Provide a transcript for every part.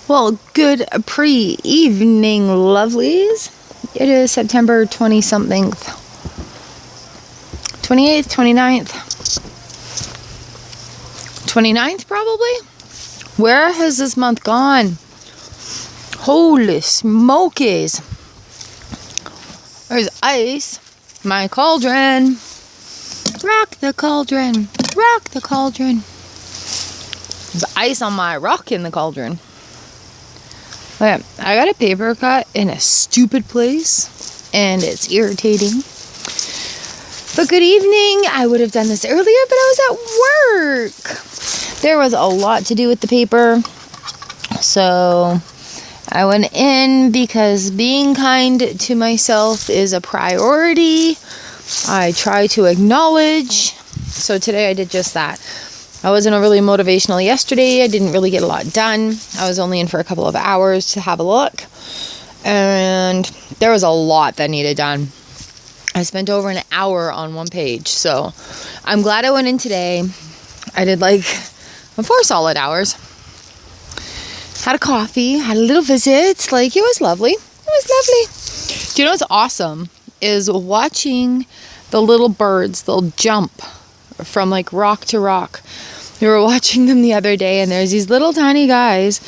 Well, good pre-evening, lovelies. It is September 20-something. 28th, 29th. 29th, probably? Where has this month gone? Holy smokies. There's ice. My cauldron. Rock the cauldron. Rock the cauldron. There's ice on my rock in the cauldron. Okay, I got a paper cut in a stupid place, and it's irritating. But good evening. I would have done this earlier, but I was at work. There was a lot to do with the paper, so I went in because being kind to myself is a priority. I try to acknowledge. So today I did just that. I wasn't overly motivational yesterday. I didn't really get a lot done. I was only in for a couple of hours to have a look. And there was a lot that needed done. I spent over an hour on one page. So I'm glad I went in today. I did like 4 solid hours. Had a coffee. Had a little visit. Like, it was lovely. It was lovely. Do you know what's awesome? Is watching the little birds. They'll jump from like rock to rock. We were watching them the other day, and there's these little tiny guys,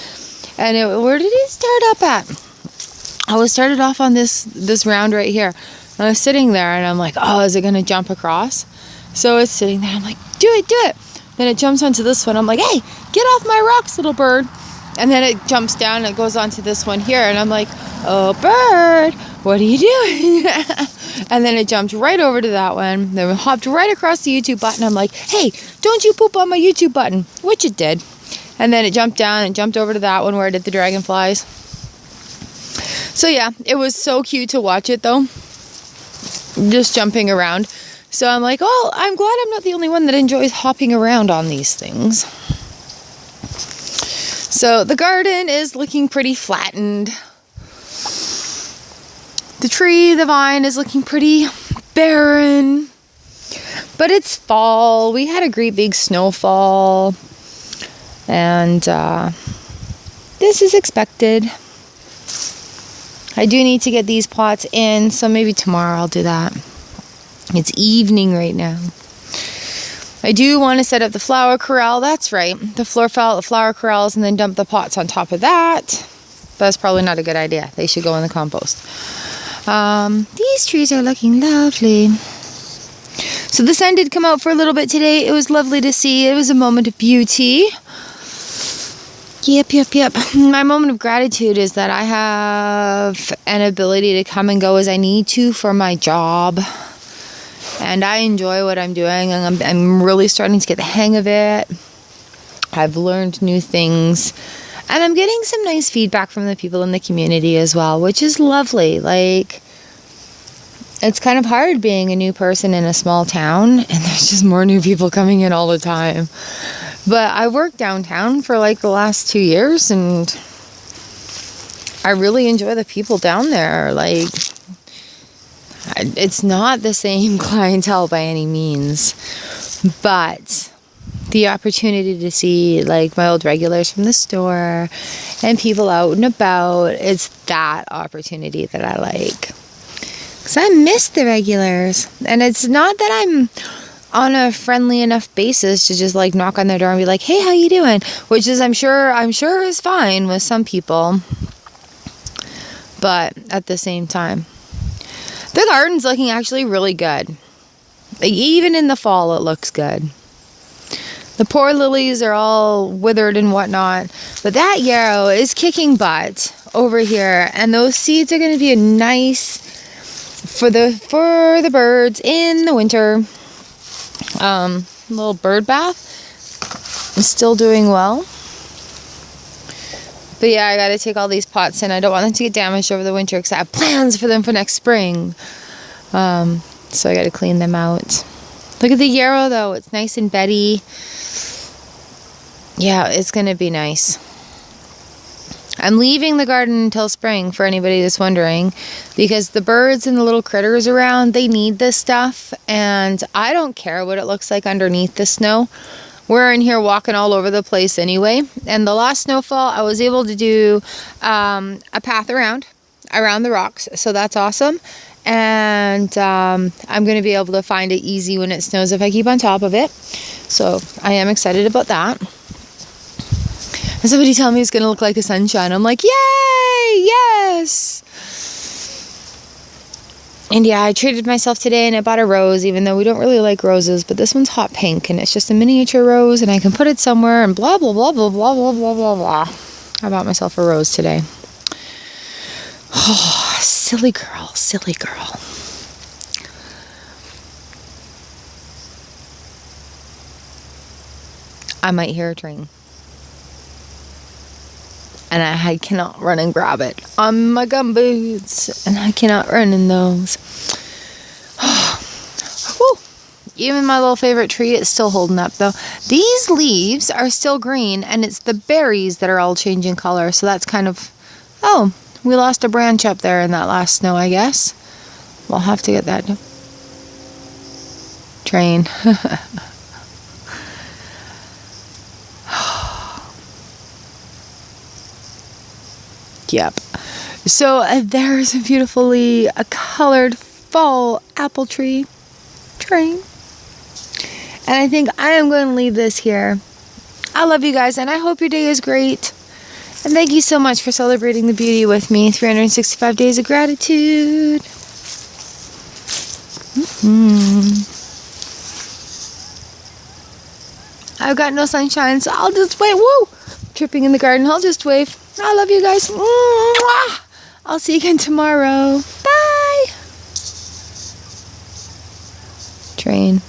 and where did he start up at? I was started off on this round right here, and I was sitting there, and I'm like, oh, is it gonna jump across? So it's sitting there. I'm like, do it. Then it jumps onto this one. I'm like, hey, get off my rocks, little bird. And then it jumps down and it goes onto this one here, and I'm like, oh, bird, what are you doing? And then it jumped right over to that one. Then it hopped right across the YouTube button. I'm like, hey, don't you poop on my YouTube button, which it did. And then it jumped down and jumped over to that one where I did the dragonflies. So yeah, it was so cute to watch it though, just jumping around. So I'm like, oh, I'm glad I'm not the only one that enjoys hopping around on these things. So the garden is looking pretty flattened. The tree, the vine is looking pretty barren. But it's fall. We had a great big snowfall. And this is expected. I do need to get these pots in, so maybe tomorrow I'll do that. It's evening right now. I do want to set up the flower corral. That's right. The flower corrals, and then dump the pots on top of that. That's probably not a good idea. They should go in the compost. These trees are looking lovely. So the sun did come out for a little bit today. It was lovely to see. It was a moment of beauty. Yep. My moment of gratitude is that I have an ability to come and go as I need to for my job. And I enjoy what I'm doing, and I'm really starting to get the hang of it. I've learned new things, and I'm getting some nice feedback from the people in the community as well, which is lovely. Like, it's kind of hard being a new person in a small town, and there's just more new people coming in all the time. But I worked downtown for like the last 2 years, and I really enjoy the people down there. Like, it's not the same clientele by any means, but the opportunity to see like my old regulars from the store and people out and about, it's that opportunity that I like. Because I miss the regulars. And it's not that I'm on a friendly enough basis to just like knock on their door and be like, hey, how you doing? Which is I'm sure is fine with some people. But at the same time, the garden's looking actually really good. Like, even in the fall, it looks good. The poor lilies are all withered and whatnot. But that yarrow is kicking butt over here. And those seeds are going to be a nice for the birds in the winter. Little bird bath is still doing well. But yeah, I got to take all these pots in. I don't want them to get damaged over the winter because I have plans for them for next spring. So I got to clean them out. Look at the yarrow though. It's nice and betty. Yeah, it's going to be nice. I'm leaving the garden until spring for anybody that's wondering, because the birds and the little critters around, they need this stuff, and I don't care what it looks like underneath the snow. we're in here walking all over the place anyway. And the last snowfall, I was able to do a path around the rocks. So that's awesome. And I'm going to be able to find it easy when it snows if I keep on top of it. So I am excited about that. And somebody tell me it's going to look like a sunshine. I'm like, yay, yes. And yeah, I treated myself today and I bought a rose, even though we don't really like roses, but this one's hot pink and it's just a miniature rose and I can put it somewhere and blah, blah, blah, blah, blah, blah, blah, blah, blah. I bought myself a rose today. Oh, silly girl, silly girl. I might hear a train. And I cannot run and grab it on my gum boots. And I cannot run in those. Woo. Even my little favorite tree, it's still holding up though. These leaves are still green and it's the berries that are all changing color. So that's kind of, oh, we lost a branch up there in that last snow, I guess. We'll have to get that train. Yep. So there's a beautifully colored fall apple tree train. And I think I am going to leave this here. I love you guys and I hope your day is great. And thank you so much for celebrating the beauty with me. 365 days of gratitude. I've got no sunshine, so I'll just wait. Woo! Tripping in the garden. I'll just wave. I love you guys. Mwah! I'll see you again tomorrow. Bye. Train.